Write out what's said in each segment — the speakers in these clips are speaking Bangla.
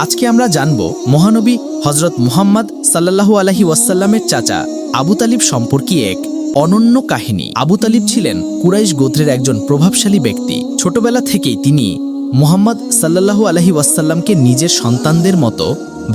আজকে আমরা জানব মহানবী হজরত মুহাম্মদ সাল্লাল্লাহু আলাইহি ওয়াসাল্লামের চাচা আবু তালিব সম্পর্কে এক অনন্য কাহিনী। আবু তালিব ছিলেন কুরাইশ গোত্রের একজন প্রভাবশালী ব্যক্তি। ছোটবেলা থেকেই তিনি মুহাম্মদ সাল্লাল্লাহু আলাইহি ওয়াসাল্লামকে নিজের সন্তানদের মতো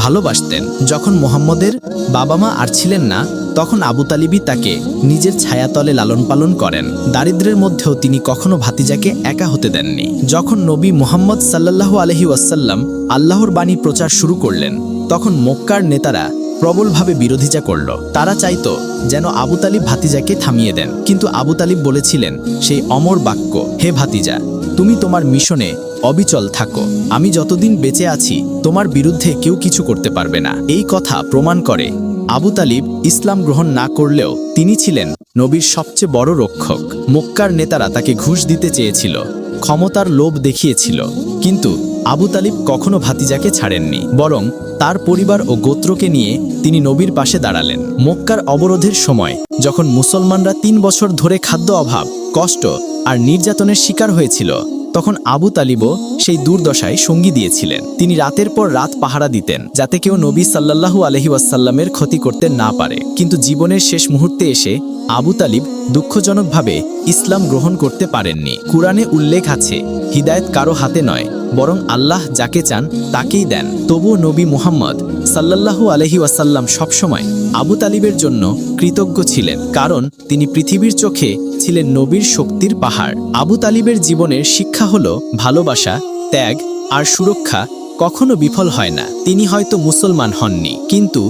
ভালোবাসতেন। যখন মুহাম্মদের বাবা মা আর ছিলেন না, তখন আবু তালিবই তাকে নিজের ছায়াতলে লালন পালন করেন। দারিদ্র্যের মধ্যেও তিনি কখনো ভাতিজাকে একা হতে দেননি। যখন নবী মুহাম্মদ সাল্লাল্লাহু আলাইহি ওয়াসাল্লাম আল্লাহর বাণী প্রচার শুরু করলেন, তখন মক্কার নেতারা প্রবলভাবে বিরোধিতা করল। তারা চাইতো যেন আবু তালিব ভাতিজাকে থামিয়ে দেন, কিন্তু আবু তালিব বলেছিলেন সেই অমর বাক্য, হে ভাতিজা, তুমি তোমার মিশনে অবিচল থাকো। আমি যতদিন বেঁচে আছি তোমার বিরুদ্ধে কেউ কিছু করতে পারবে না। এই কথা প্রমাণ করে আবু তালিব ইসলাম গ্রহণ না করলেও তিনি ছিলেন নবীর সবচেয়ে বড় রক্ষক। মক্কার নেতারা তাকে ঘুষ দিতে চেয়েছিল, ক্ষমতার লোভ দেখিয়েছিল, কিন্তু আবু তালিব কখনো ভাতিজাকে ছাড়েননি, বরং তার পরিবার ও গোত্রকে নিয়ে তিনি নবীর পাশে দাঁড়ালেন। মক্কার অবরোধের সময় যখন মুসলমানরা ৩ বছর ধরে খাদ্য অভাব, কষ্ট আর নির্যাতনের শিকার হয়েছিল, তখন আবু তালিবও সেই দুর্দশায় সঙ্গী দিয়েছিলেন। তিনি রাতের পর রাত পাহারা দিতেন, যাতে কেউ নবী সাল্লাল্লাহু আলাইহি ওয়াসাল্লামের ক্ষতি করতে না পারে। কিন্তু জীবনের শেষ মুহূর্তে এসে আবু তালিব দুঃখজনকভাবে ইসলাম গ্রহণ করতে পারেননি। কুরআনে উল্লেখ আছে, হিদায়েত কারো হাতে নয়, বরং আল্লাহ যাকে চান তাকেই দেন। তবুও নবী মুহাম্মদ সাল্লাল্লাহু আলাইহি ওয়াসাল্লাম সবসময় আবু তালিবের জন্য কৃতজ্ঞ ছিলেন, কারণ তিনি পৃথিবীর চোখে ছিলেন নবীর শক্তির পাহাড়। আবু তালিবের জীবনের শিক্ষা হলো ভালোবাসা, ত্যাগ আর সুরক্ষা কখনো বিফল হয় না। তিনি হয়তো মুসলমান হননি, কিন্তু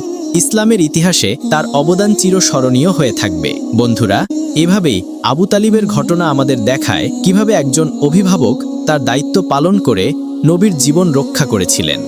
ইসলামের ইতিহাসে তার অবদান চিরস্মরণীয় হয়ে থাকবে। বন্ধুরা, এভাবেই আবু তালিবের ঘটনা আমাদের দেখায় কিভাবে একজন অভিভাবক তার দায়িত্ব পালন করে নবীর জীবন রক্ষা করেছিলেন।